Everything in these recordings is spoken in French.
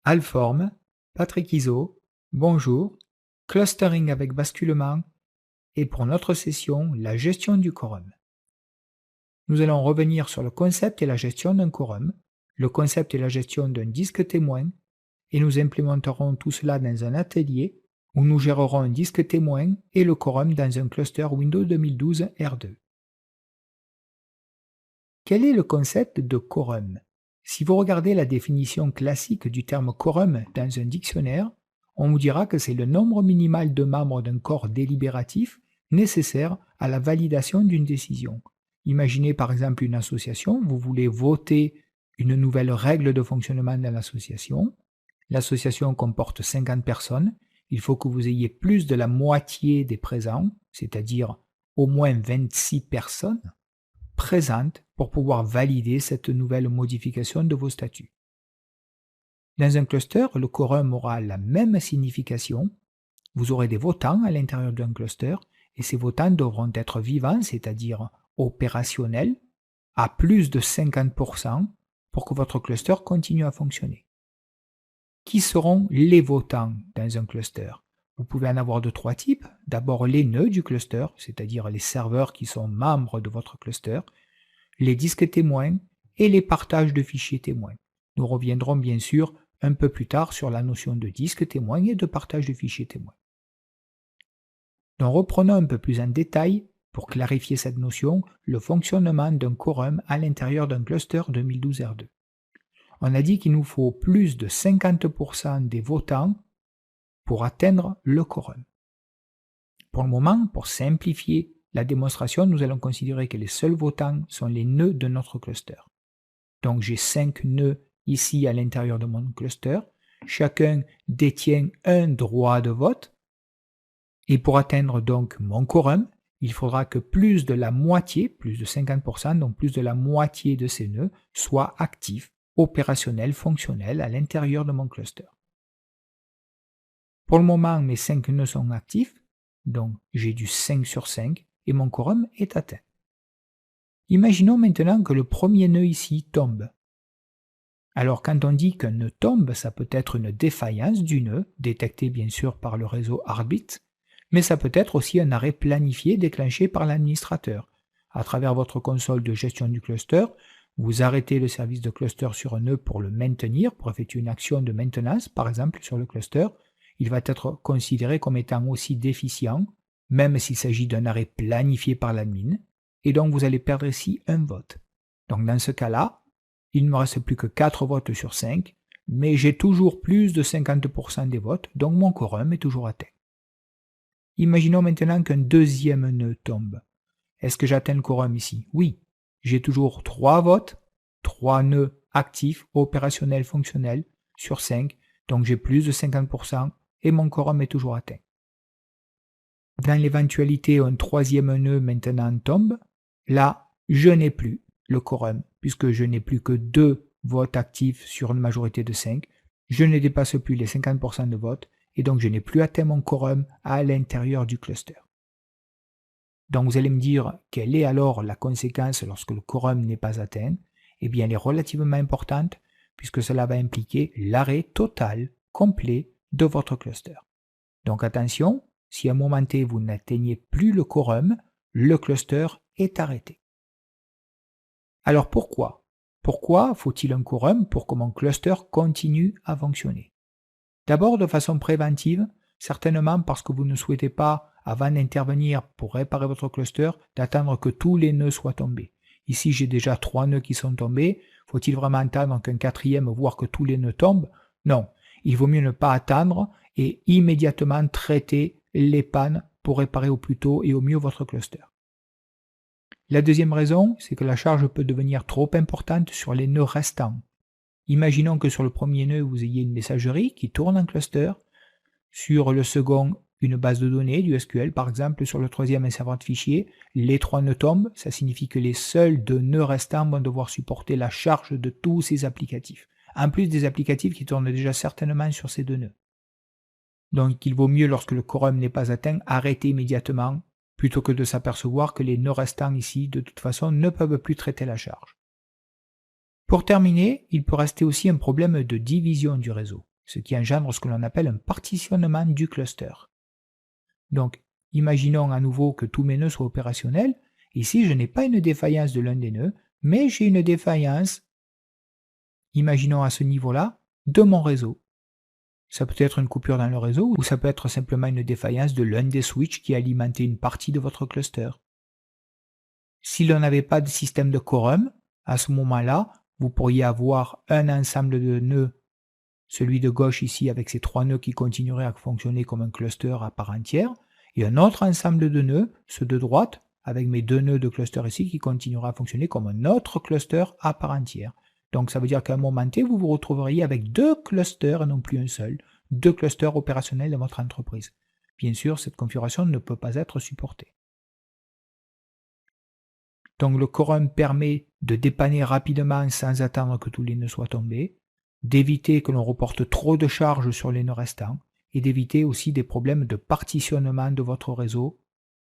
Alform, Patrick Iso, bonjour, clustering avec basculement et pour notre session, la gestion du quorum. Nous allons revenir sur le concept et la gestion d'un quorum, le concept et la gestion d'un disque témoin et nous implémenterons tout cela dans un atelier où nous gérerons un disque témoin et le quorum dans un cluster Windows 2012 R2. Quel est le concept de quorum? Si vous regardez la définition classique du terme quorum dans un dictionnaire, on vous dira que c'est le nombre minimal de membres d'un corps délibératif nécessaire à la validation d'une décision. Imaginez par exemple une association, vous voulez voter une nouvelle règle de fonctionnement dans l'association. L'association comporte 50 personnes, il faut que vous ayez plus de la moitié des présents, c'est-à-dire au moins 26 personnes, présentes pour pouvoir valider cette nouvelle modification de vos statuts. Dans un cluster, le quorum aura la même signification. Vous aurez des votants à l'intérieur d'un cluster et ces votants devront être vivants, c'est-à-dire opérationnels, à plus de 50% pour que votre cluster continue à fonctionner. Qui seront les votants dans un cluster? Vous pouvez en avoir de trois types. D'abord les nœuds du cluster, c'est-à-dire les serveurs qui sont membres de votre cluster, les disques témoins et les partages de fichiers témoins. Nous reviendrons bien sûr un peu plus tard sur la notion de disque témoin et de partage de fichiers témoins. Donc reprenons un peu plus en détail, pour clarifier cette notion, le fonctionnement d'un quorum à l'intérieur d'un cluster 2012 R2. On a dit qu'il nous faut plus de 50% des votants pour atteindre le quorum. Pour le moment, pour simplifier la démonstration, nous allons considérer que les seuls votants sont les nœuds de notre cluster. Donc j'ai 5 nœuds ici à l'intérieur de mon cluster. Chacun détient un droit de vote. Et pour atteindre donc mon quorum, il faudra que plus de la moitié, plus de 50%, donc plus de la moitié de ces nœuds soient actifs, opérationnels, fonctionnels à l'intérieur de mon cluster. Pour le moment, mes 5 nœuds sont actifs, donc j'ai du 5 sur 5 et mon quorum est atteint. Imaginons maintenant que le premier nœud ici tombe. Alors quand on dit qu'un nœud tombe, ça peut être une défaillance du nœud, détectée bien sûr par le réseau Heartbeat, mais ça peut être aussi un arrêt planifié déclenché par l'administrateur. À travers votre console de gestion du cluster, vous arrêtez le service de cluster sur un nœud pour le maintenir, pour effectuer une action de maintenance, par exemple sur le cluster. Il va être considéré comme étant aussi déficient, même s'il s'agit d'un arrêt planifié par l'admin, et donc vous allez perdre ici un vote. Donc dans ce cas-là, il ne me reste plus que 4 votes sur 5, mais j'ai toujours plus de 50% des votes, donc mon quorum est toujours atteint. Imaginons maintenant qu'un deuxième nœud tombe. Est-ce que j'atteins le quorum ici? Oui, j'ai toujours 3 votes, 3 nœuds actifs, opérationnels, fonctionnels, sur 5, donc j'ai plus de 50% et mon quorum est toujours atteint. Dans l'éventualité où un troisième nœud maintenant tombe, là, je n'ai plus le quorum, puisque je n'ai plus que 2 votes actifs sur une majorité de 5, je ne dépasse plus les 50% de votes, et donc je n'ai plus atteint mon quorum à l'intérieur du cluster. Donc vous allez me dire, quelle est alors la conséquence lorsque le quorum n'est pas atteint? Eh bien, elle est relativement importante, puisque cela va impliquer l'arrêt total, complet, de votre cluster. Donc attention, si à un moment T vous n'atteignez plus le quorum, le cluster est arrêté. Alors pourquoi? Pourquoi faut-il un quorum pour que mon cluster continue à fonctionner? D'abord de façon préventive, certainement parce que vous ne souhaitez pas, avant d'intervenir pour réparer votre cluster, d'attendre que tous les nœuds soient tombés. Ici j'ai déjà 3 nœuds qui sont tombés, faut-il vraiment attendre qu'un quatrième, voire que tous les nœuds tombent? Non, il vaut mieux ne pas attendre et immédiatement traiter les pannes pour réparer au plus tôt et au mieux votre cluster. La deuxième raison, c'est que la charge peut devenir trop importante sur les nœuds restants. Imaginons que sur le premier nœud, vous ayez une messagerie qui tourne en cluster, sur le second, une base de données, du SQL par exemple, sur le troisième, un serveur de fichiers. Les 3 nœuds tombent, ça signifie que les seuls 2 nœuds restants vont devoir supporter la charge de tous ces applicatifs, en plus des applicatifs qui tournent déjà certainement sur ces 2 nœuds. Donc il vaut mieux, lorsque le quorum n'est pas atteint, arrêter immédiatement, plutôt que de s'apercevoir que les nœuds restants ici, de toute façon, ne peuvent plus traiter la charge. Pour terminer, il peut rester aussi un problème de division du réseau. ce qui engendre ce que l'on appelle un partitionnement du cluster. Donc, imaginons à nouveau que tous mes nœuds soient opérationnels. Ici, je n'ai pas une défaillance de l'un des nœuds, mais j'ai une défaillance, imaginons à ce niveau-là, de mon réseau. Ça peut être une coupure dans le réseau ou ça peut être simplement une défaillance de l'un des switches qui alimentait une partie de votre cluster. Si l'on n'avait pas de système de quorum, à ce moment-là, vous pourriez avoir un ensemble de nœuds, celui de gauche ici avec ces 3 nœuds qui continueraient à fonctionner comme un cluster à part entière, et un autre ensemble de nœuds, ceux de droite, avec mes 2 nœuds de cluster ici qui continuera à fonctionner comme un autre cluster à part entière. Donc ça veut dire qu'à un moment T, vous vous retrouveriez avec 2 clusters et non plus un seul, 2 clusters opérationnels dans votre entreprise. Bien sûr, cette configuration ne peut pas être supportée. Donc le quorum permet de dépanner rapidement sans attendre que tous les nœuds soient tombés, d'éviter que l'on reporte trop de charges sur les nœuds restants, et d'éviter aussi des problèmes de partitionnement de votre réseau,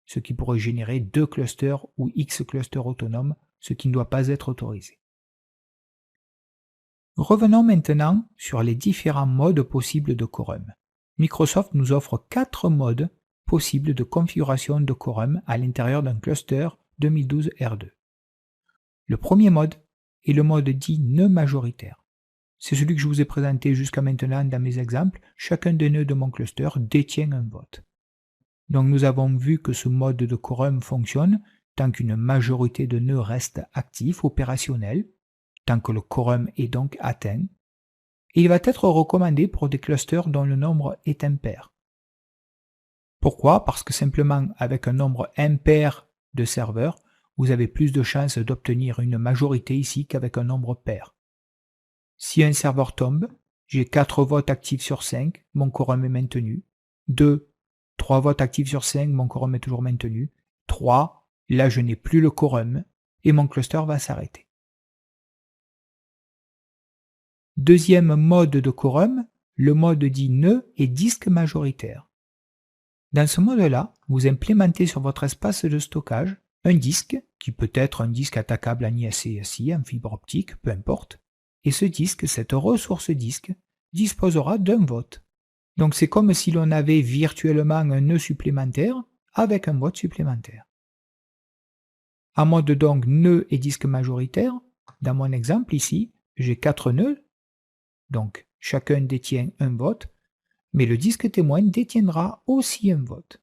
ce qui pourrait générer 2 clusters ou X clusters autonomes, ce qui ne doit pas être autorisé. Revenons maintenant sur les différents modes possibles de quorum. Microsoft nous offre 4 modes possibles de configuration de quorum à l'intérieur d'un cluster 2012 R2. Le premier mode est le mode dit nœud majoritaire. C'est celui que je vous ai présenté jusqu'à maintenant dans mes exemples. Chacun des nœuds de mon cluster détient un vote. Donc nous avons vu que ce mode de quorum fonctionne tant qu'une majorité de nœuds reste actif, opérationnel, tant que le quorum est donc atteint, et il va être recommandé pour des clusters dont le nombre est impair. Pourquoi? Parce que simplement avec un nombre impair de serveurs, vous avez plus de chances d'obtenir une majorité ici qu'avec un nombre pair. Si un serveur tombe, j'ai 4 votes actifs sur 5, mon quorum est maintenu. 2, 3 votes actifs sur 5, mon quorum est toujours maintenu. 3, là je n'ai plus le quorum et mon cluster va s'arrêter. Deuxième mode de quorum, le mode dit nœud et disque majoritaire. Dans ce mode-là, vous implémentez sur votre espace de stockage un disque, qui peut être un disque attaquable en ISC, en fibre optique, peu importe, et ce disque, cette ressource disque, disposera d'un vote. Donc c'est comme si l'on avait virtuellement un nœud supplémentaire avec un vote supplémentaire. En mode donc nœud et disque majoritaire, dans mon exemple ici, j'ai 4 nœuds, donc chacun détient un vote, mais le disque témoin détiendra aussi un vote.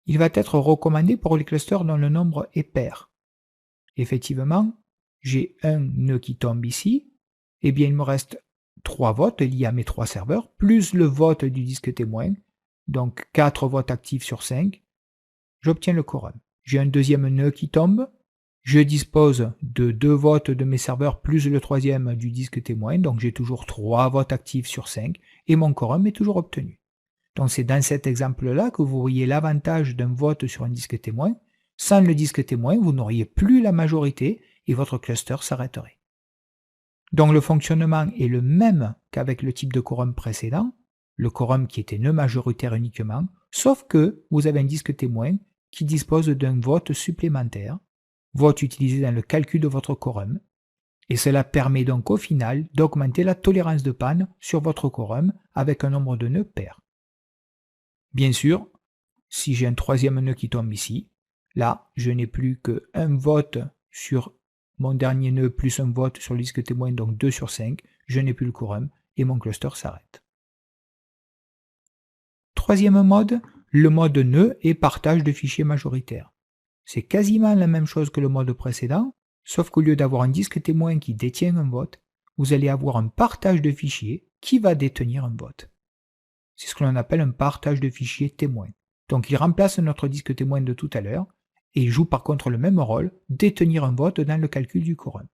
Il va être recommandé pour les clusters dont le nombre est pair. Effectivement, j'ai un nœud qui tombe ici, et bien il me reste 3 votes liés à mes 3 serveurs, plus le vote du disque témoin, donc 4 votes actifs sur 5, j'obtiens le quorum. J'ai un deuxième nœud qui tombe, je dispose de 2 votes de mes serveurs plus le troisième du disque témoin, donc j'ai toujours 3 votes actifs sur 5, et mon quorum est toujours obtenu. Donc c'est dans cet exemple-là que vous voyez l'avantage d'un vote sur un disque témoin. Sans le disque témoin, vous n'auriez plus la majorité et votre cluster s'arrêterait. Donc le fonctionnement est le même qu'avec le type de quorum précédent, le quorum qui était nœud majoritaire uniquement, sauf que vous avez un disque témoin qui dispose d'un vote supplémentaire, vote utilisé dans le calcul de votre quorum, et cela permet donc au final d'augmenter la tolérance de panne sur votre quorum avec un nombre de nœuds pair. Bien sûr, si j'ai un troisième nœud qui tombe ici, là, je n'ai plus qu'un vote sur mon dernier nœud plus un vote sur le disque témoin, donc 2 sur 5, je n'ai plus le quorum et mon cluster s'arrête. Troisième mode, le mode nœud et partage de fichiers majoritaire. C'est quasiment la même chose que le mode précédent, sauf qu'au lieu d'avoir un disque témoin qui détient un vote, vous allez avoir un partage de fichiers qui va détenir un vote. C'est ce que l'on appelle un partage de fichiers témoin. Donc il remplace notre disque témoin de tout à l'heure et il joue par contre le même rôle, détenir un vote dans le calcul du quorum.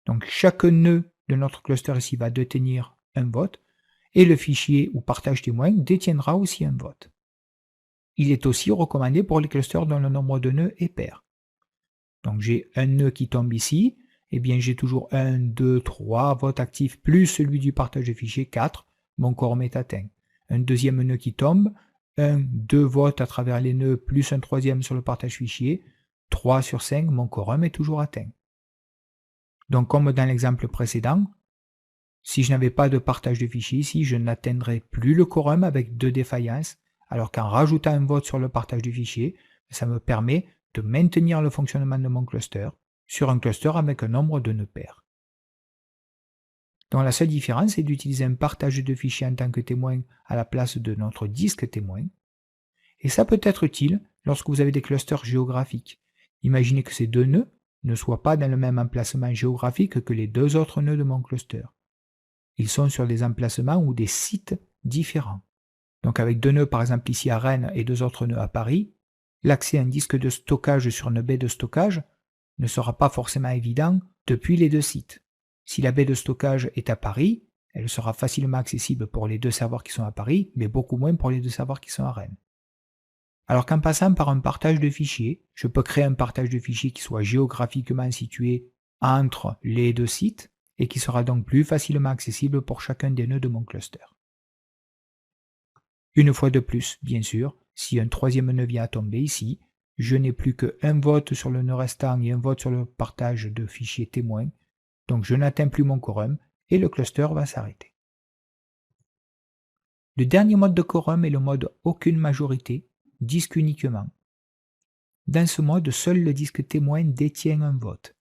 Donc chaque nœud de notre cluster ici va détenir un vote et le fichier ou partage témoin détiendra aussi un vote. Il est aussi recommandé pour les clusters dont le nombre de nœuds est pair. Donc j'ai un nœud qui tombe ici, et bien j'ai toujours 1, 2, 3 votes actifs plus celui du partage de fichiers 4, mon quorum est atteint. Un deuxième nœud qui tombe, 1, 2 votes à travers les nœuds plus un troisième sur le partage fichier, 3 sur 5, mon quorum est toujours atteint. Donc comme dans l'exemple précédent, Si je n'avais pas de partage de fichiers ici, je n'atteindrais plus le quorum avec 2 défaillances, alors qu'en rajoutant un vote sur le partage du fichier, ça me permet de maintenir le fonctionnement de mon cluster sur un cluster avec un nombre de nœuds pairs. Donc la seule différence est d'utiliser un partage de fichiers en tant que témoin à la place de notre disque témoin. Et ça peut être utile lorsque vous avez des clusters géographiques. Imaginez que ces deux nœuds ne soient pas dans le même emplacement géographique que les deux autres nœuds de mon cluster. Ils sont sur des emplacements ou des sites différents. Donc avec deux nœuds par exemple ici à Rennes et deux autres nœuds à Paris, l'accès à un disque de stockage sur une baie de stockage ne sera pas forcément évident depuis les deux sites. Si la baie de stockage est à Paris, elle sera facilement accessible pour les deux serveurs qui sont à Paris, mais beaucoup moins pour les deux serveurs qui sont à Rennes. Alors qu'en passant par un partage de fichiers, je peux créer un partage de fichiers qui soit géographiquement situé entre les deux sites et qui sera donc plus facilement accessible pour chacun des nœuds de mon cluster. Une fois de plus, bien sûr, si un troisième nœud vient à tomber ici, je n'ai plus qu'un vote sur le nœud restant et un vote sur le partage de fichiers témoins, donc je n'atteins plus mon quorum et le cluster va s'arrêter. Le dernier mode de quorum est le mode aucune majorité, disque uniquement. Dans ce mode, seul le disque témoin détient un vote.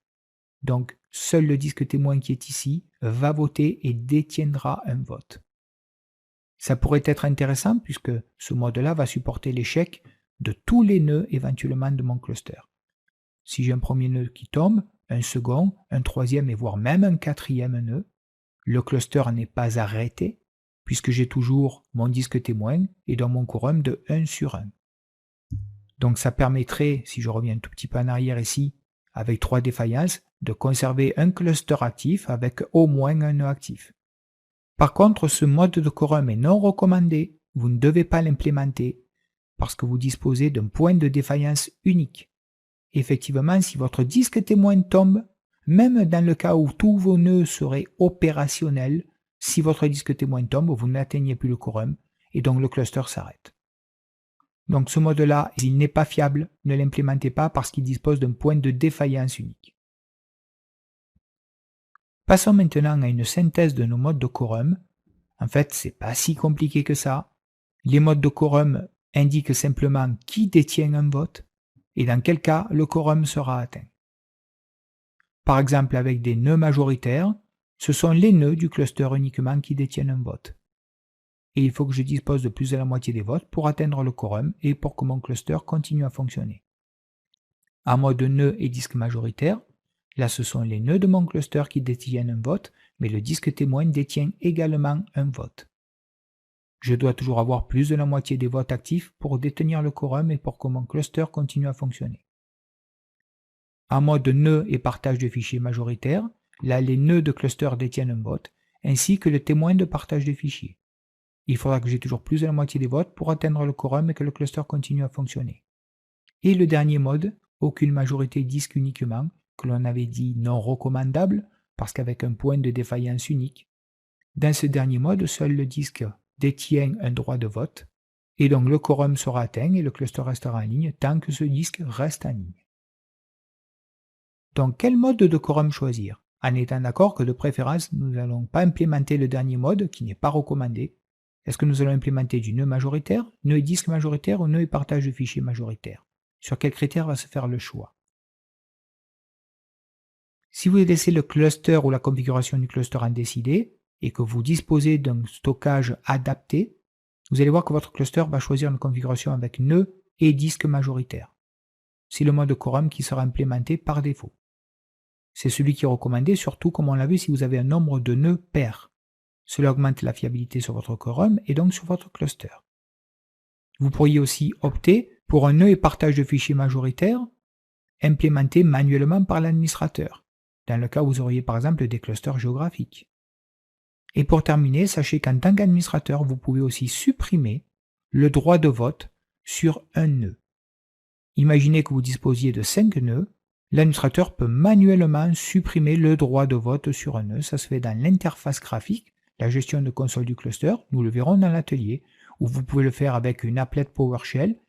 Donc, seul le disque témoin qui est ici va voter et détiendra un vote. Ça pourrait être intéressant puisque ce mode-là va supporter l'échec de tous les nœuds éventuellement de mon cluster. Si j'ai un premier nœud qui tombe, un second, un troisième et voire même un quatrième nœud, le cluster n'est pas arrêté puisque j'ai toujours mon disque témoin et dans mon quorum de 1 sur 1. Donc ça permettrait, si je reviens un tout petit peu en arrière ici, avec 3 défaillances, de conserver un cluster actif avec au moins un nœud actif. Par contre, ce mode de quorum est non recommandé, vous ne devez pas l'implémenter, parce que vous disposez d'un point de défaillance unique. Effectivement, si votre disque témoin tombe, même dans le cas où tous vos nœuds seraient opérationnels, si votre disque témoin tombe, vous n'atteignez plus le quorum, et donc le cluster s'arrête. Donc ce mode-là, il n'est pas fiable, ne l'implémentez pas parce qu'il dispose d'un point de défaillance unique. Passons maintenant à une synthèse de nos modes de quorum. En fait, c'est pas si compliqué que ça. Les modes de quorum indiquent simplement qui détient un vote et dans quel cas le quorum sera atteint. Par exemple, avec des nœuds majoritaires, ce sont les nœuds du cluster uniquement qui détiennent un vote. Et il faut que je dispose de plus de la moitié des votes pour atteindre le quorum et pour que mon cluster continue à fonctionner. En mode nœud et disque majoritaire, là ce sont les nœuds de mon cluster qui détiennent un vote, mais le disque témoin détient également un vote. Je dois toujours avoir plus de la moitié des votes actifs pour détenir le quorum et pour que mon cluster continue à fonctionner. En mode nœud et partage de fichiers majoritaire, là les nœuds de cluster détiennent un vote, ainsi que le témoin de partage de fichiers. Il faudra que j'ai toujours plus de la moitié des votes pour atteindre le quorum et que le cluster continue à fonctionner. Et le dernier mode, aucune majorité disque uniquement, que l'on avait dit non recommandable, parce qu'avec un point de défaillance unique. Dans ce dernier mode, seul le disque détient un droit de vote, et donc le quorum sera atteint et le cluster restera en ligne tant que ce disque reste en ligne. Donc quel mode de quorum choisir? En étant d'accord que de préférence, nous n'allons pas implémenter le dernier mode qui n'est pas recommandé. Est-ce que nous allons implémenter du nœud majoritaire, nœud et disque majoritaire ou nœud et partage de fichiers majoritaire? Sur quels critères va se faire le choix? Si vous laissez le cluster ou la configuration du cluster en décider et que vous disposez d'un stockage adapté, vous allez voir que votre cluster va choisir une configuration avec nœud et disque majoritaire. C'est le mode quorum qui sera implémenté par défaut. C'est celui qui est recommandé, surtout comme on l'a vu si vous avez un nombre de nœuds pairs. Cela augmente la fiabilité sur votre quorum et donc sur votre cluster. Vous pourriez aussi opter pour un nœud et partage de fichiers majoritaire implémenté manuellement par l'administrateur, dans le cas où vous auriez par exemple des clusters géographiques. Et pour terminer, sachez qu'en tant qu'administrateur, vous pouvez aussi supprimer le droit de vote sur un nœud. Imaginez que vous disposiez de 5 nœuds, l'administrateur peut manuellement supprimer le droit de vote sur un nœud. Ça se fait dans l'interface graphique, la gestion de console du cluster, nous le verrons dans l'atelier, où vous pouvez le faire avec une applet PowerShell,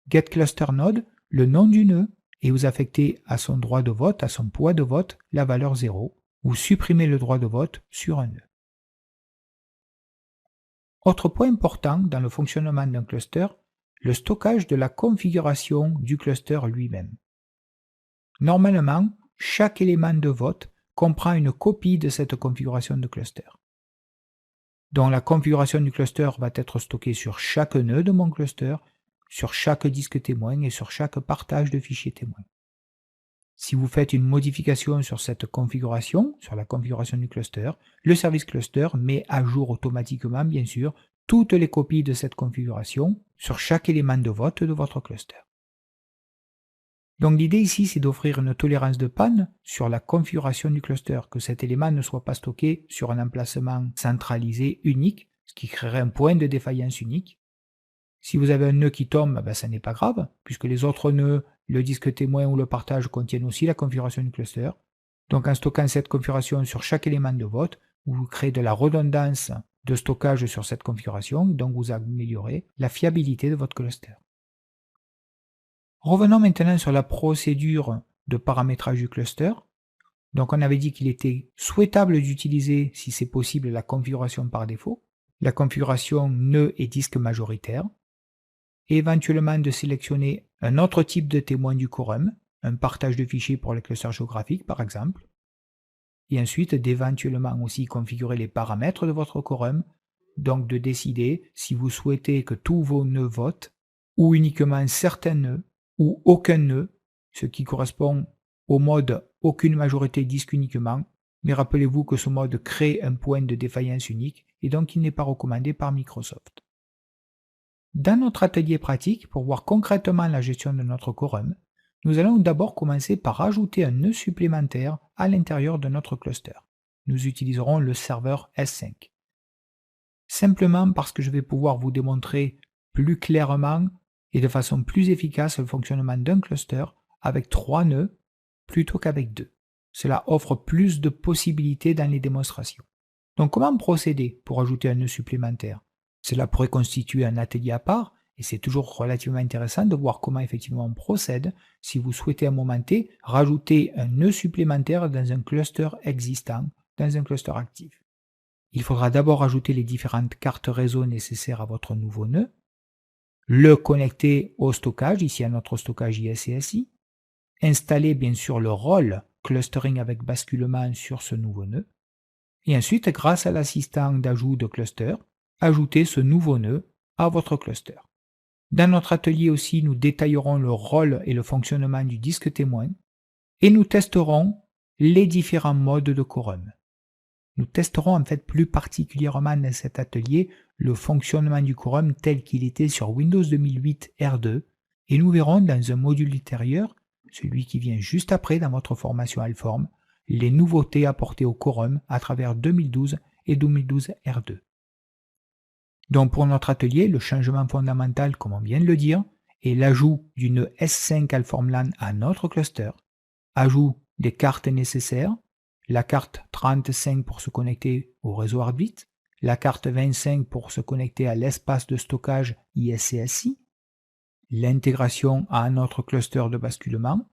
getClusterNode, le nom du nœud, et vous affectez à son droit de vote, à son poids de vote, la valeur 0, ou supprimez le droit de vote sur un nœud. Autre point important dans le fonctionnement d'un cluster, le stockage de la configuration du cluster lui-même. Normalement, chaque élément de vote comprend une copie de cette configuration de cluster. Donc la configuration du cluster va être stockée sur chaque nœud de mon cluster, sur chaque disque témoin et sur chaque partage de fichiers témoins. Si vous faites une modification sur cette configuration, sur la configuration du cluster, le service cluster met à jour automatiquement, bien sûr, toutes les copies de cette configuration sur chaque élément de vote de votre cluster. Donc l'idée ici, c'est d'offrir une tolérance de panne sur la configuration du cluster, que cet élément ne soit pas stocké sur un emplacement centralisé unique, ce qui créerait un point de défaillance unique. Si vous avez un nœud qui tombe, ça n'est pas grave, puisque les autres nœuds, le disque témoin ou le partage contiennent aussi la configuration du cluster. Donc en stockant cette configuration sur chaque élément de vote, vous créez de la redondance de stockage sur cette configuration, donc vous améliorez la fiabilité de votre cluster. Revenons maintenant sur la procédure de paramétrage du cluster. Donc on avait dit qu'il était souhaitable d'utiliser, si c'est possible, la configuration par défaut, la configuration nœud et disque majoritaire, et éventuellement de sélectionner un autre type de témoin du quorum, un partage de fichiers pour les clusters géographiques par exemple, et ensuite d'éventuellement aussi configurer les paramètres de votre quorum, donc de décider si vous souhaitez que tous vos nœuds votent, ou uniquement certains nœuds, ou aucun nœud, ce qui correspond au mode aucune majorité disque uniquement, mais rappelez-vous que ce mode crée un point de défaillance unique et donc il n'est pas recommandé par Microsoft. Dans notre atelier pratique, pour voir concrètement la gestion de notre quorum, nous allons d'abord commencer par ajouter un nœud supplémentaire à l'intérieur de notre cluster. Nous utiliserons le serveur S5. Simplement parce que je vais pouvoir vous démontrer plus clairement et de façon plus efficace le fonctionnement d'un cluster avec 3 nœuds plutôt qu'avec 2. Cela offre plus de possibilités dans les démonstrations. Donc comment procéder pour ajouter un nœud supplémentaire? Cela pourrait constituer un atelier à part et c'est toujours relativement intéressant de voir comment effectivement on procède si vous souhaitez à un moment T rajouter un nœud supplémentaire dans un cluster existant, dans un cluster actif. Il faudra d'abord ajouter les différentes cartes réseau nécessaires à votre nouveau nœud, le connecter au stockage, ici à notre stockage ISCSI, installer bien sûr le rôle clustering avec basculement sur ce nouveau nœud, et ensuite, grâce à l'assistant d'ajout de cluster, ajouter ce nouveau nœud à votre cluster. Dans notre atelier aussi, nous détaillerons le rôle et le fonctionnement du disque témoin, et nous testerons les différents modes de quorum. Nous testerons en fait plus particulièrement dans cet atelier le fonctionnement du quorum tel qu'il était sur Windows 2008 R2 et nous verrons dans un module ultérieur, celui qui vient juste après dans votre formation Alform, les nouveautés apportées au quorum à travers 2012 et 2012 R2. Donc pour notre atelier, le changement fondamental, comme on vient de le dire, est l'ajout d'une S5 Alform LAN à notre cluster, ajout des cartes nécessaires, la carte 35 pour se connecter au réseau Heartbeat, la carte 25 pour se connecter à l'espace de stockage ISCSI, l'intégration à notre cluster de basculement,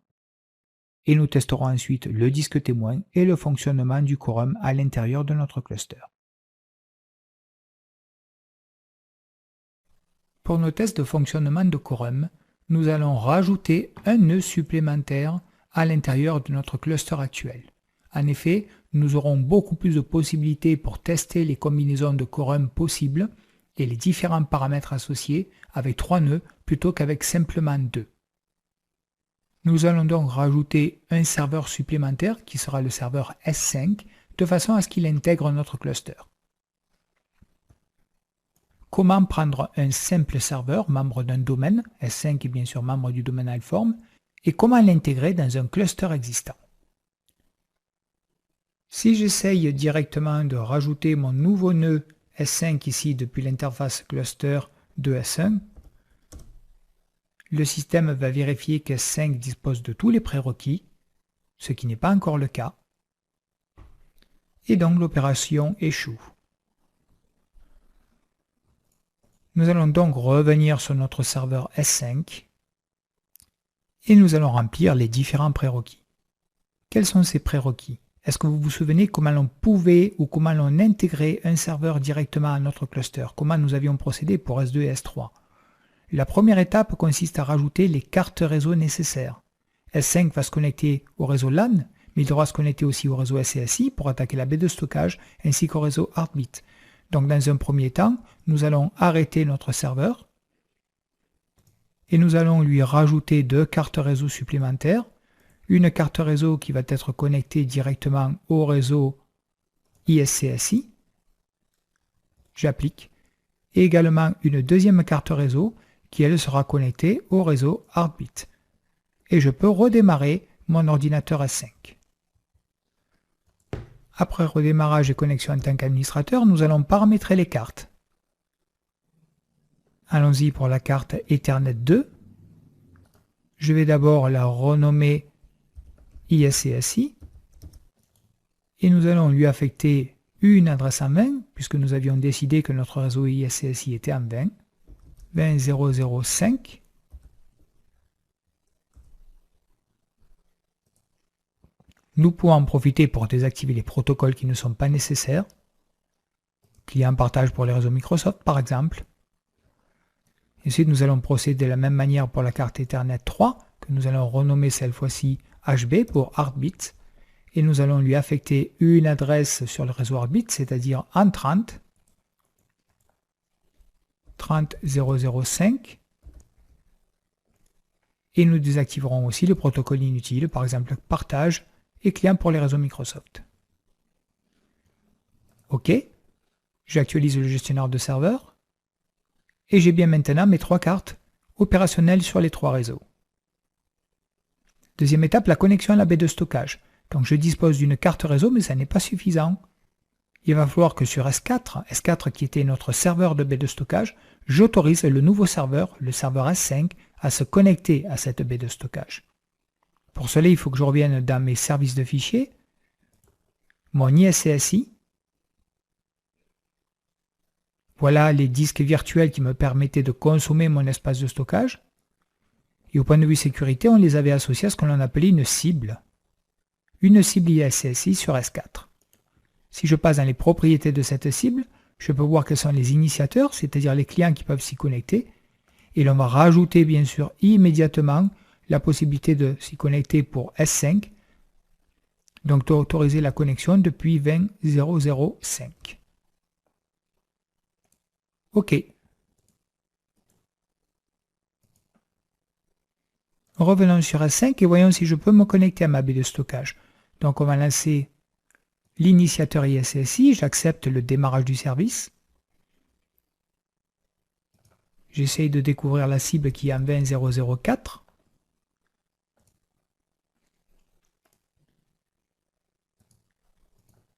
et nous testerons ensuite le disque témoin et le fonctionnement du quorum à l'intérieur de notre cluster. Pour nos tests de fonctionnement de quorum, nous allons rajouter un nœud supplémentaire à l'intérieur de notre cluster actuel. En effet, nous aurons beaucoup plus de possibilités pour tester les combinaisons de quorum possibles et les différents paramètres associés avec 3 nœuds plutôt qu'avec simplement 2. Nous allons donc rajouter un serveur supplémentaire qui sera le serveur S5 de façon à ce qu'il intègre notre cluster. Comment prendre un simple serveur membre d'un domaine, S5 est bien sûr membre du domaine Alform, et comment l'intégrer dans un cluster existant. Si j'essaye directement de rajouter mon nouveau nœud S5 ici depuis l'interface cluster de S1, le système va vérifier que S5 dispose de tous les prérequis, ce qui n'est pas encore le cas, et donc l'opération échoue. Nous allons donc revenir sur notre serveur S5 et nous allons remplir les différents prérequis. Quels sont ces prérequis? est-ce que vous vous souvenez comment l'on pouvait ou comment l'on intégrait un serveur directement à notre cluster? Comment nous avions procédé pour S2 et S3? La première étape consiste à rajouter les cartes réseau nécessaires. S5 va se connecter au réseau LAN, mais il devra se connecter aussi au réseau SCSI pour attaquer la baie de stockage ainsi qu'au réseau Heartbeat. Donc dans un premier temps, nous allons arrêter notre serveur et nous allons lui rajouter 2 cartes réseau supplémentaires. Une carte réseau qui va être connectée directement au réseau ISCSI. J'applique. Et également une deuxième carte réseau qui elle sera connectée au réseau Heartbeat. Et je peux redémarrer mon ordinateur S5. Après redémarrage et connexion en tant qu'administrateur, nous allons paramétrer les cartes. Allons-y pour la carte Ethernet 2. Je vais d'abord la renommer ISCSI et nous allons lui affecter une adresse en 20 puisque nous avions décidé que notre réseau ISCSI était en 20, 20.0.0.5. Nous pouvons en profiter pour désactiver les protocoles qui ne sont pas nécessaires. Client partage pour les réseaux Microsoft par exemple. Ensuite nous allons procéder de la même manière pour la carte Ethernet 3 que nous allons renommer cette fois-ci HB pour Heartbeat et nous allons lui affecter une adresse sur le réseau Heartbeat, c'est-à-dire en 30, 30.0.0.5 et nous désactiverons aussi le protocole inutile, par exemple partage et client pour les réseaux Microsoft. OK, j'actualise le gestionnaire de serveur et j'ai bien maintenant mes 3 cartes opérationnelles sur les 3 réseaux. Deuxième étape, la connexion à la baie de stockage. Donc je dispose d'une carte réseau, mais ça n'est pas suffisant. Il va falloir que sur S4 qui était notre serveur de baie de stockage, j'autorise le nouveau serveur, le serveur S5, à se connecter à cette baie de stockage. Pour cela, il faut que je revienne dans mes services de fichiers, mon ISCSI. Voilà les disques virtuels qui me permettaient de consommer mon espace de stockage. Et au point de vue sécurité, on les avait associés à ce que l'on appelait une cible. Une cible ISCSI sur S4. Si je passe dans les propriétés de cette cible, je peux voir quels sont les initiateurs, c'est-à-dire les clients qui peuvent s'y connecter. Et l'on va rajouter bien sûr immédiatement la possibilité de s'y connecter pour S5. Donc d'autoriser la connexion depuis 20.0.0.5. OK. Revenons sur S5 et voyons si je peux me connecter à ma baie de stockage. Donc on va lancer l'initiateur ISCSI, j'accepte le démarrage du service. J'essaye de découvrir la cible qui est en 20.0.0.4.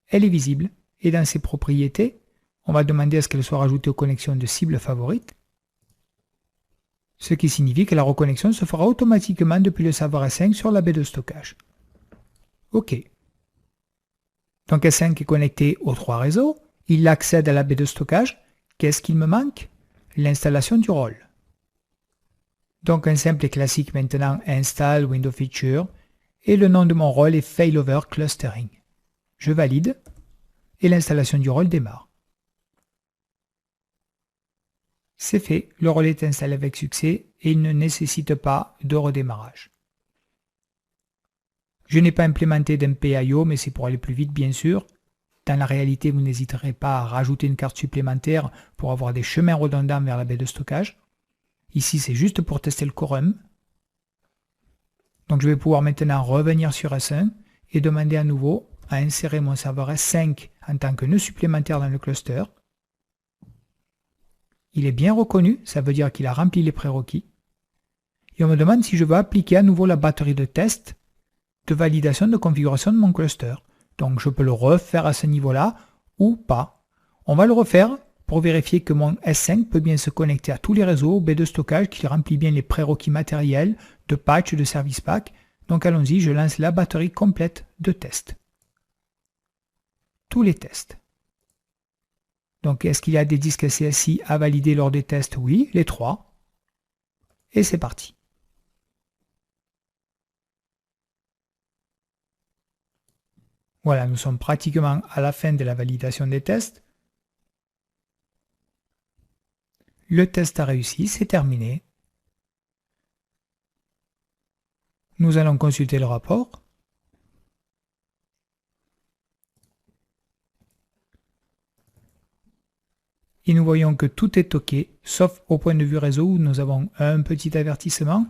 Elle est visible et dans ses propriétés, on va demander à ce qu'elle soit rajoutée aux connexions de cible favorite. Ce qui signifie que la reconnexion se fera automatiquement depuis le serveur S5 sur la baie de stockage. OK. Donc S5 est connecté aux 3 réseaux, il accède à la baie de stockage. Qu'est-ce qu'il me manque? L'installation du rôle. Donc un simple et classique maintenant install Windows Feature et le nom de mon rôle est Failover Clustering. Je valide et l'installation du rôle démarre. C'est fait, le relais est installé avec succès et il ne nécessite pas de redémarrage. Je n'ai pas implémenté d'MPIO, mais c'est pour aller plus vite bien sûr. Dans la réalité, vous n'hésiterez pas à rajouter une carte supplémentaire pour avoir des chemins redondants vers la baie de stockage. Ici, c'est juste pour tester le quorum. Donc je vais pouvoir maintenant revenir sur S1 et demander à nouveau à insérer mon serveur S5 en tant que nœud supplémentaire dans le cluster. Il est bien reconnu, ça veut dire qu'il a rempli les prérequis. Et on me demande si je veux appliquer à nouveau la batterie de test de validation de configuration de mon cluster. Donc je peux le refaire à ce niveau-là ou pas. On va le refaire pour vérifier que mon S5 peut bien se connecter à tous les réseaux, baies de stockage, qu'il remplit bien les prérequis matériels, de patch, de service pack. Donc allons-y, je lance la batterie complète de test. Tous les tests. Donc, est-ce qu'il y a des disques CSI à valider lors des tests? Oui, les 3. Et c'est parti. Voilà, nous sommes pratiquement à la fin de la validation des tests. Le test a réussi, c'est terminé. Nous allons consulter le rapport. Et nous voyons que tout est OK, sauf au point de vue réseau où nous avons un petit avertissement.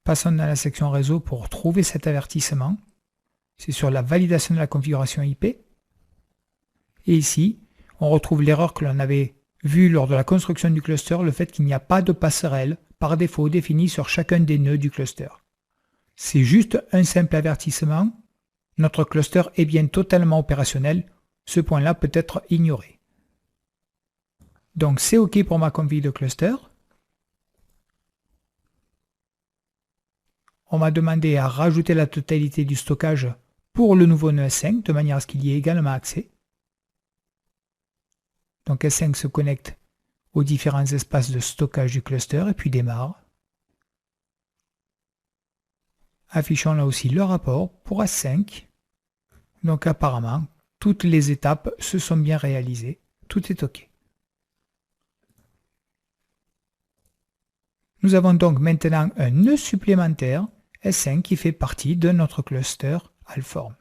Passons dans la section réseau pour trouver cet avertissement. C'est sur la validation de la configuration IP. Et ici, on retrouve l'erreur que l'on avait vue lors de la construction du cluster, le fait qu'il n'y a pas de passerelle par défaut définie sur chacun des nœuds du cluster. C'est juste un simple avertissement. Notre cluster est bien totalement opérationnel. Ce point-là peut être ignoré. Donc c'est OK pour ma config de cluster. On m'a demandé à rajouter la totalité du stockage pour le nouveau nœud S5 de manière à ce qu'il y ait également accès. Donc S5 se connecte aux différents espaces de stockage du cluster et puis démarre. Affichons là aussi le rapport pour S5. Donc apparemment, toutes les étapes se sont bien réalisées. Tout est OK. Nous avons donc maintenant un nœud supplémentaire S5 qui fait partie de notre cluster Alform.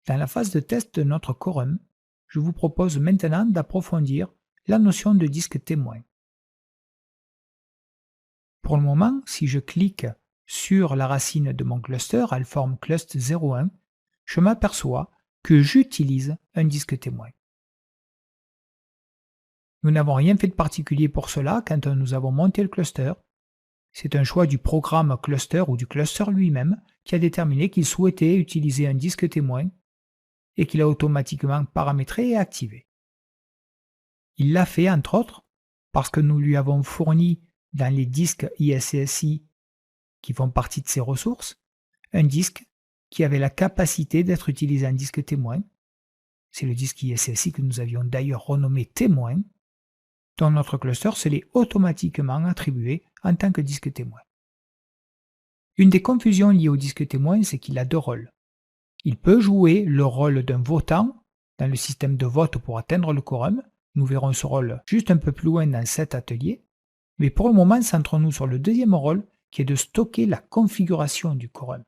Dans la phase de test de notre quorum, je vous propose maintenant d'approfondir la notion de disque témoin. Pour le moment, si je clique sur la racine de mon cluster Alform Clust 01, je m'aperçois que j'utilise un disque témoin. Nous n'avons rien fait de particulier pour cela quand nous avons monté le cluster. C'est un choix du programme cluster ou du cluster lui-même qui a déterminé qu'il souhaitait utiliser un disque témoin et qu'il a automatiquement paramétré et activé. Il l'a fait entre autres parce que nous lui avons fourni dans les disques ISCSI qui font partie de ses ressources un disque qui avait la capacité d'être utilisé en disque témoin. C'est le disque ISCSI que nous avions d'ailleurs renommé témoin, dont notre cluster se l'est automatiquement attribué en tant que disque témoin. Une des confusions liées au disque témoin, c'est qu'il a deux rôles. Il peut jouer le rôle d'un votant dans le système de vote pour atteindre le quorum. Nous verrons ce rôle juste un peu plus loin dans cet atelier. Mais pour le moment, centrons-nous sur le deuxième rôle qui est de stocker la configuration du quorum.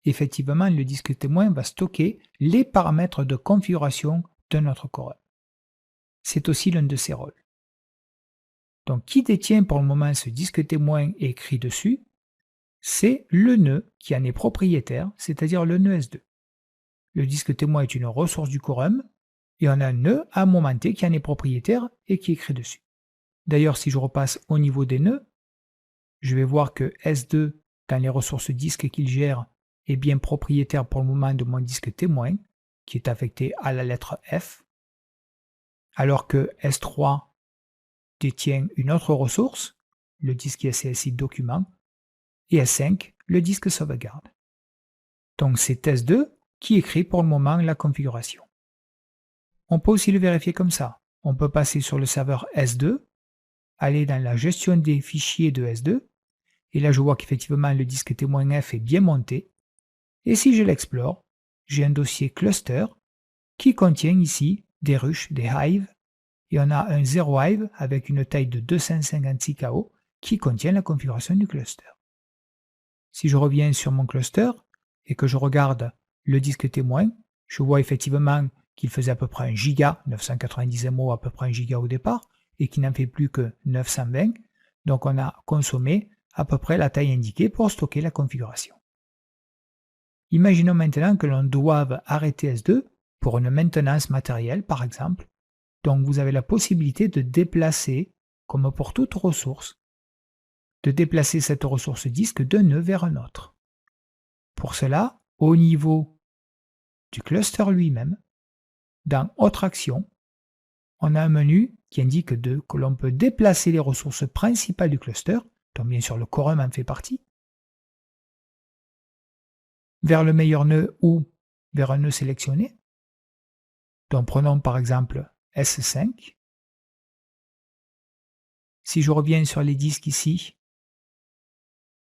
Effectivement, le disque témoin va stocker les paramètres de configuration de notre quorum. C'est aussi l'un de ses rôles. Donc, qui détient pour le moment ce disque témoin écrit dessus? C'est le nœud qui en est propriétaire, c'est-à-dire le nœud S2. Le disque témoin est une ressource du quorum, et on a un nœud à un moment T qui en est propriétaire et qui est écrit dessus. D'ailleurs, si je repasse au niveau des nœuds, je vais voir que S2, dans les ressources disques qu'il gère, est bien propriétaire pour le moment de mon disque témoin, qui est affecté à la lettre F, alors que S3 détient une autre ressource, le disque ISCSI document, et S5, le disque sauvegarde. Donc c'est S2 qui écrit pour le moment la configuration. On peut aussi le vérifier comme ça. On peut passer sur le serveur S2, aller dans la gestion des fichiers de S2, et là je vois qu'effectivement le disque témoin F est bien monté, et si je l'explore, j'ai un dossier cluster qui contient ici des ruches, des hives, et on a un 0 hive avec une taille de 256 KO qui contient la configuration du cluster. Si je reviens sur mon cluster et que je regarde le disque témoin, je vois effectivement qu'il faisait à peu près 1 giga, 990 MO à peu près 1 giga au départ, et qu'il n'en fait plus que 920, donc on a consommé à peu près la taille indiquée pour stocker la configuration. Imaginons maintenant que l'on doive arrêter S2 pour une maintenance matérielle par exemple, donc vous avez la possibilité de déplacer, comme pour toute ressource, de déplacer cette ressource disque d'un nœud vers un autre. Pour cela, au niveau du cluster lui-même, dans Autre action, on a un menu qui indique que l'on peut déplacer les ressources principales du cluster, donc bien sûr le quorum en fait partie, vers le meilleur nœud ou vers un nœud sélectionné. Donc prenons par exemple S5. Si je reviens sur les disques ici,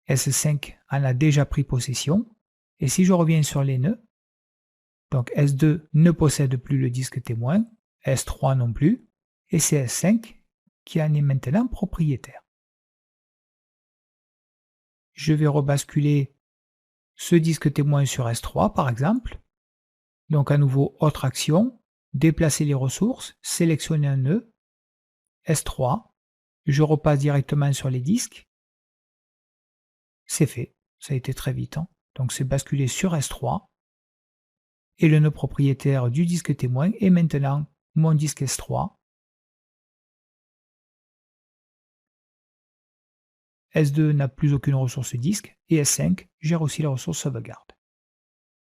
S5 en a déjà pris possession. Et si je reviens sur les nœuds, donc S2 ne possède plus le disque témoin, S3 non plus, et c'est S5 qui en est maintenant propriétaire. Je vais rebasculer ce disque témoin sur S3 par exemple. Donc à nouveau, autre action, déplacer les ressources, sélectionner un nœud, S3, je repasse directement sur les disques. C'est fait, ça a été très vite. Donc c'est basculé sur S3. Et le nœud propriétaire du disque témoin est maintenant mon disque S3. S2 n'a plus aucune ressource disque et S5 gère aussi la ressource sauvegarde.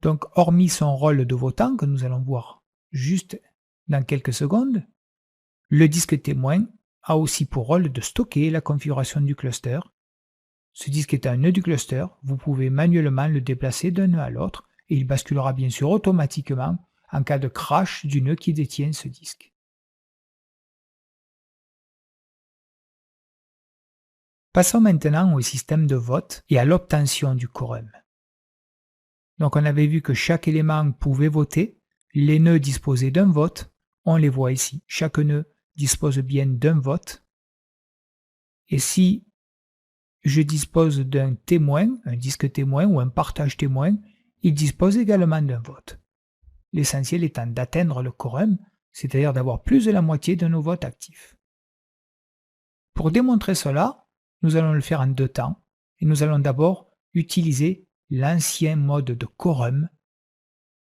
Donc hormis son rôle de votant que nous allons voir juste dans quelques secondes, le disque témoin a aussi pour rôle de stocker la configuration du cluster. Ce disque est un nœud du cluster, vous pouvez manuellement le déplacer d'un nœud à l'autre et il basculera bien sûr automatiquement en cas de crash du nœud qui détient ce disque. Passons maintenant au système de vote et à l'obtention du quorum. Donc on avait vu que chaque élément pouvait voter, les nœuds disposaient d'un vote, on les voit ici, chaque nœud dispose bien d'un vote. Et si je dispose d'un témoin, un disque témoin ou un partage témoin, il dispose également d'un vote. L'essentiel étant d'atteindre le quorum, c'est-à-dire d'avoir plus de la moitié de nos votes actifs. Pour démontrer cela, nous allons le faire en deux temps, et nous allons d'abord utiliser l'ancien mode de quorum,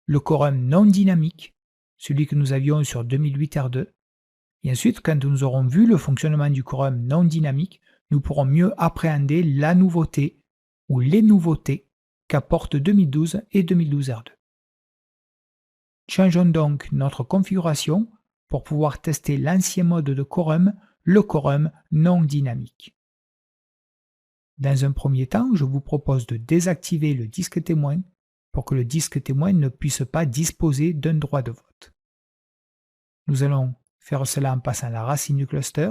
le quorum non dynamique, celui que nous avions sur 2008 R2. Et ensuite, quand nous aurons vu le fonctionnement du quorum non dynamique, nous pourrons mieux appréhender la nouveauté ou les nouveautés qu'apportent 2012 et 2012 R2. Changeons donc notre configuration pour pouvoir tester l'ancien mode de quorum, le quorum non dynamique. Dans un premier temps, je vous propose de désactiver le disque témoin pour que le disque témoin ne puisse pas disposer d'un droit de vote. Nous allons faire cela en passant la racine du cluster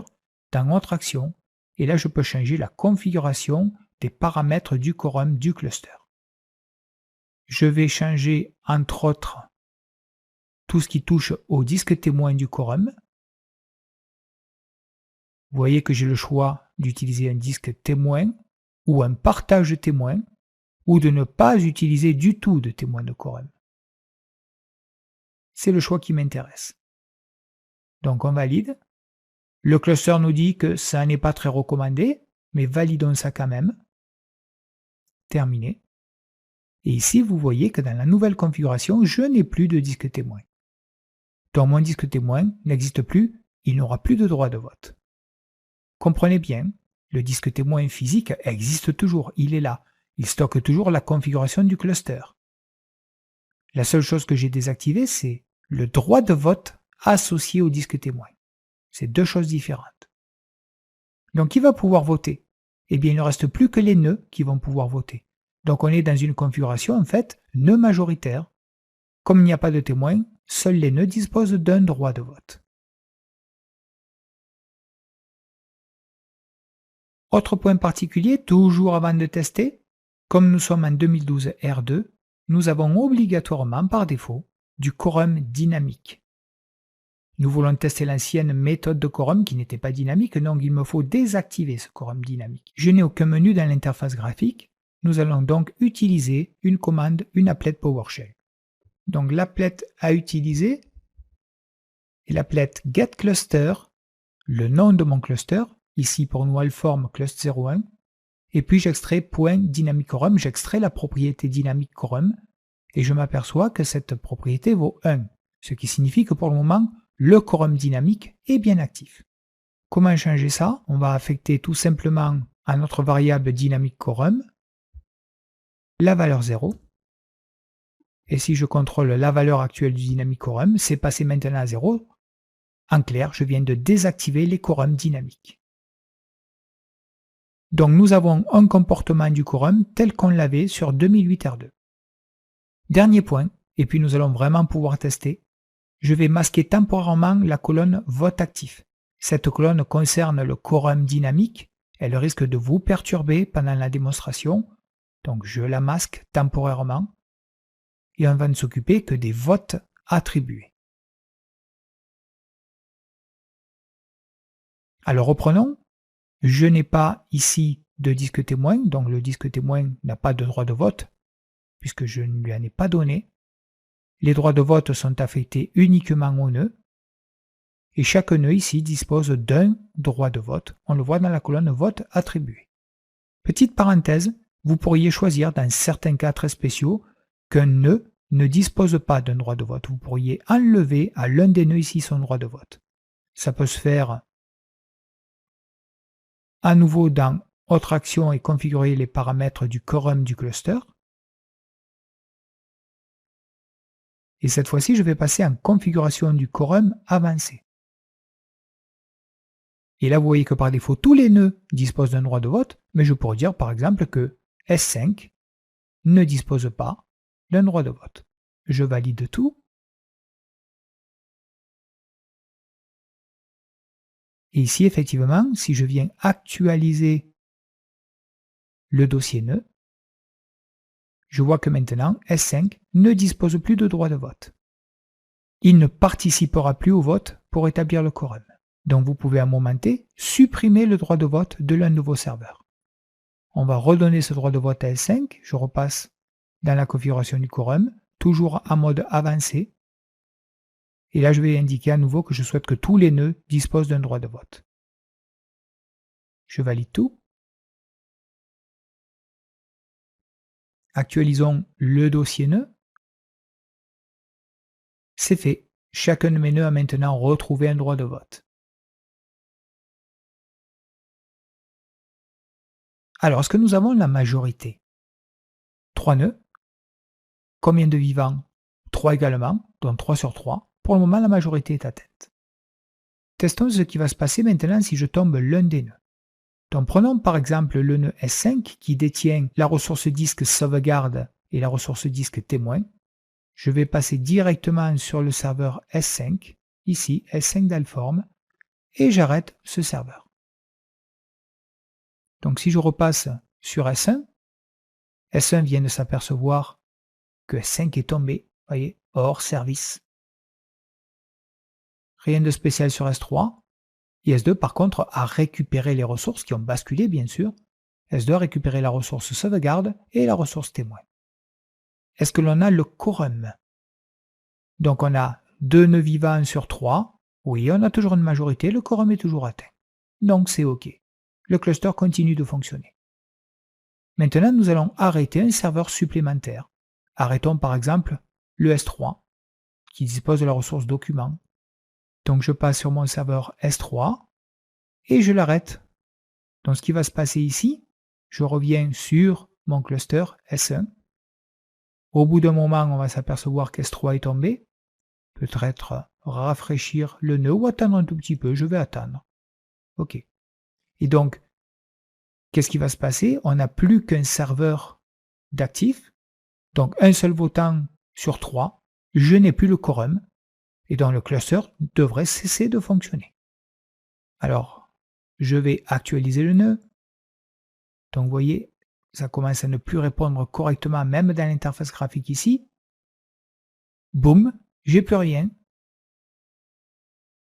dans Autre action, et là je peux changer la configuration des paramètres du quorum du cluster. Je vais changer entre autres tout ce qui touche au disque témoin du quorum. Vous voyez que j'ai le choix d'utiliser un disque témoin ou un partage témoin, ou de ne pas utiliser du tout de témoin de quorum. C'est le choix qui m'intéresse. Donc on valide. Le cluster nous dit que ça n'est pas très recommandé, mais validons ça quand même. Terminé. Et ici, vous voyez que dans la nouvelle configuration, je n'ai plus de disque témoin. Donc mon disque témoin n'existe plus, il n'aura plus de droit de vote. Comprenez bien, le disque témoin physique existe toujours, il est là. Il stocke toujours la configuration du cluster. La seule chose que j'ai désactivée, c'est le droit de vote associé au disque témoin. C'est deux choses différentes. Donc qui va pouvoir voter? Eh bien il ne reste plus que les nœuds qui vont pouvoir voter. Donc on est dans une configuration en fait nœud majoritaire. Comme il n'y a pas de témoin, seuls les nœuds disposent d'un droit de vote. Autre point particulier, toujours avant de tester, comme nous sommes en 2012 R2, nous avons obligatoirement par défaut du quorum dynamique. Nous voulons tester l'ancienne méthode de quorum qui n'était pas dynamique, donc il me faut désactiver ce quorum dynamique. Je n'ai aucun menu dans l'interface graphique, nous allons donc utiliser une commande, une applet PowerShell. Donc l'applet à utiliser est l'applet getCluster, le nom de mon cluster, ici pour nous Allform cluster 01, et puis j'extrais .dynamicQuorum, j'extrais la propriété dynamicQuorum, et je m'aperçois que cette propriété vaut 1, ce qui signifie que pour le moment, le quorum dynamique est bien actif. Comment changer ça? On va affecter tout simplement à notre variable dynamicQuorum la valeur 0, et si je contrôle la valeur actuelle du dynamicQuorum, c'est passé maintenant à 0. En clair, je viens de désactiver les quorums dynamiques. Donc nous avons un comportement du quorum tel qu'on l'avait sur 2008 R2. Dernier point, et puis nous allons vraiment pouvoir tester. Je vais masquer temporairement la colonne vote actif. Cette colonne concerne le quorum dynamique Elle risque de vous perturber pendant la démonstration, donc je la masque temporairement et on va ne s'occuper que des votes attribués. Alors reprenons, je n'ai pas ici de disque témoin, donc le disque témoin n'a pas de droit de vote puisque je ne lui en ai pas donné. Les droits de vote sont affectés uniquement au nœud et chaque nœud ici dispose d'un droit de vote. On le voit dans la colonne vote attribué. Petite parenthèse, vous pourriez choisir dans certains cas très spéciaux qu'un nœud ne dispose pas d'un droit de vote. Vous pourriez enlever à l'un des nœuds ici son droit de vote. Ça peut se faire à nouveau dans Autre action et configurer les paramètres du quorum du cluster. Et cette fois-ci, je vais passer en configuration du quorum avancé. Et là, vous voyez que par défaut, tous les nœuds disposent d'un droit de vote, mais je pourrais dire par exemple que S5 ne dispose pas d'un droit de vote. Je valide tout. Et ici, effectivement, si je viens actualiser le dossier nœud, je vois que maintenant, S5 ne dispose plus de droit de vote. Il ne participera plus au vote pour établir le quorum. Donc vous pouvez à un moment T supprimer le droit de vote de l'un de vos serveurs. On va redonner ce droit de vote à S5, je repasse dans la configuration du quorum, toujours en mode avancé. Et là je vais indiquer à nouveau que je souhaite que tous les nœuds disposent d'un droit de vote. Je valide tout. Actualisons le dossier nœud. C'est fait. Chacun de mes nœuds a maintenant retrouvé un droit de vote. Alors, est-ce que nous avons la majorité? 3 nœuds. Combien de vivants? 3 également, donc 3 sur 3. Pour le moment, la majorité est atteinte. Testons ce qui va se passer maintenant si je tombe l'un des nœuds. Donc prenons par exemple le nœud S5 qui détient la ressource disque sauvegarde et la ressource disque témoin. Je vais passer directement sur le serveur S5, ici S5 Dalform, et j'arrête ce serveur. Donc si je repasse sur S1, S1 vient de s'apercevoir que S5 est tombé, voyez, hors service. Rien de spécial sur S3. Et S2 par contre a récupéré les ressources qui ont basculé bien sûr. S2 a récupéré la ressource sauvegarde et la ressource témoin. Est-ce que l'on a le quorum? Donc on a 2 nœuds vivants sur 3. Oui, on a toujours une majorité, le quorum est toujours atteint. Donc c'est OK. Le cluster continue de fonctionner. Maintenant, nous allons arrêter un serveur supplémentaire. Arrêtons par exemple le S3 qui dispose de la ressource document. Donc je passe sur mon serveur S3 et je l'arrête. Donc ce qui va se passer ici, je reviens sur mon cluster S1. Au bout d'un moment, on va s'apercevoir qu'S3 est tombé. Peut-être rafraîchir le nœud ou attendre un tout petit peu, je vais attendre. OK. Et donc, qu'est-ce qui va se passer? On n'a plus qu'un serveur d'actifs, donc un seul votant sur 3. Je n'ai plus le quorum. Et donc le cluster devrait cesser de fonctionner. Alors, je vais actualiser le nœud. Donc vous voyez, ça commence à ne plus répondre correctement, même dans l'interface graphique ici. Boum, j'ai plus rien.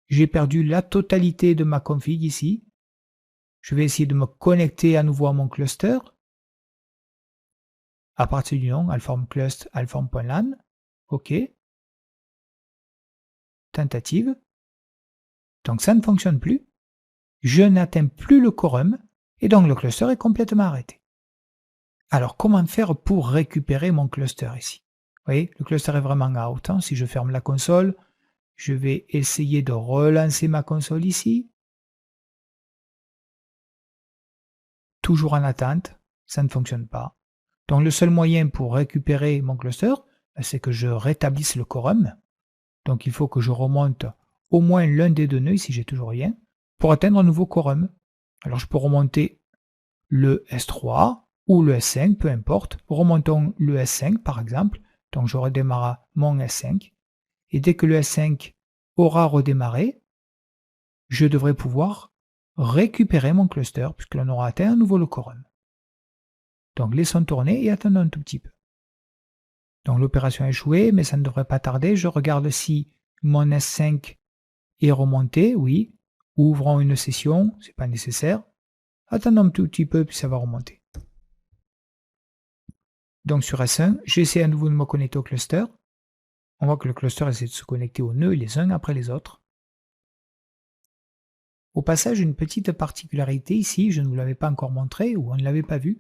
J'ai perdu la totalité de ma config ici. Je vais essayer de me connecter à nouveau à mon cluster. À partir du nom, alformclust, alform.lan. OK. Tentative. Donc ça ne fonctionne plus. Je n'atteins plus le quorum et donc le cluster est complètement arrêté. Alors comment faire pour récupérer mon cluster ici? Vous voyez, le cluster est vraiment out. Si je ferme la console, je vais essayer de relancer ma console ici. Toujours en attente, ça ne fonctionne pas. Donc le seul moyen pour récupérer mon cluster, c'est que je rétablisse le quorum. Donc il faut que je remonte au moins l'un des 2 nœuds, ici j'ai toujours rien, pour atteindre un nouveau quorum. Alors je peux remonter le S3 ou le S5, peu importe. Remontons le S5 par exemple. Donc je redémarre mon S5. Et dès que le S5 aura redémarré, je devrais pouvoir récupérer mon cluster puisque l'on aura atteint à nouveau le quorum. Donc laissons tourner et attendons un tout petit peu. Donc l'opération a échoué, mais ça ne devrait pas tarder. Je regarde si mon S5 est remonté, oui. Ouvrons une session, c'est pas nécessaire. Attendons un tout petit peu, puis ça va remonter. Donc sur S1, j'essaie à nouveau de me connecter au cluster. On voit que le cluster essaie de se connecter aux nœuds les uns après les autres. Au passage, une petite particularité ici, je ne vous l'avais pas encore montré ou on ne l'avait pas vu.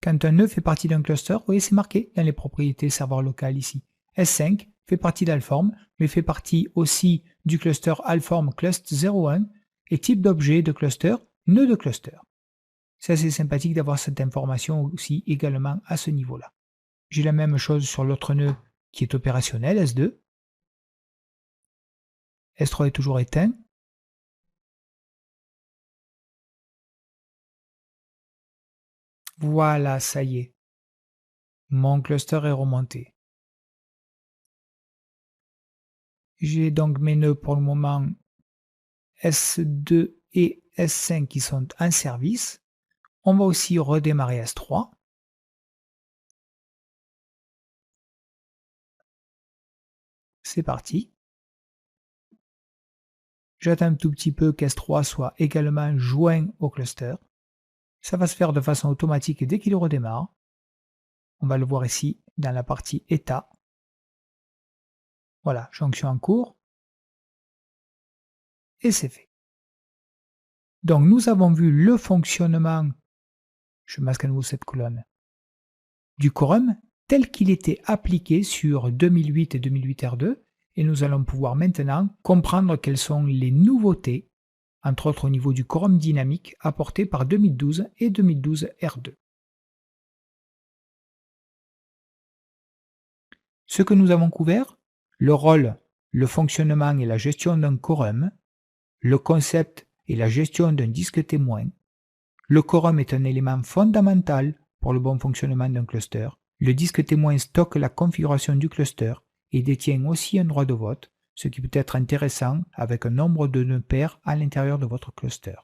Quand un nœud fait partie d'un cluster, vous voyez c'est marqué dans les propriétés serveur local ici. S5 fait partie d'Alform, mais fait partie aussi du cluster Alform Clust01 et type d'objet de cluster, nœud de cluster. C'est assez sympathique d'avoir cette information aussi également à ce niveau-là. J'ai la même chose sur l'autre nœud qui est opérationnel, S2. S3 est toujours éteint. Voilà, ça y est. Mon cluster est remonté. J'ai donc mes nœuds pour le moment S2 et S5 qui sont en service. On va aussi redémarrer S3. C'est parti. J'attends un tout petit peu qu'S3 soit également joint au cluster. Ça va se faire de façon automatique dès qu'il redémarre. On va le voir ici dans la partie état. Voilà, jonction en cours. Et c'est fait. Donc nous avons vu le fonctionnement, je masque à nouveau cette colonne, du quorum tel qu'il était appliqué sur 2008 et 2008 R2 et nous allons pouvoir maintenant comprendre quelles sont les nouveautés, entre autres au niveau du quorum dynamique apportées par 2012 et 2012 R2. Ce que nous avons couvert, le rôle, le fonctionnement et la gestion d'un quorum, le concept et la gestion d'un disque témoin. Le quorum est un élément fondamental pour le bon fonctionnement d'un cluster. Le disque témoin stocke la configuration du cluster et détient aussi un droit de vote, ce qui peut être intéressant avec un nombre de nœuds pairs à l'intérieur de votre cluster.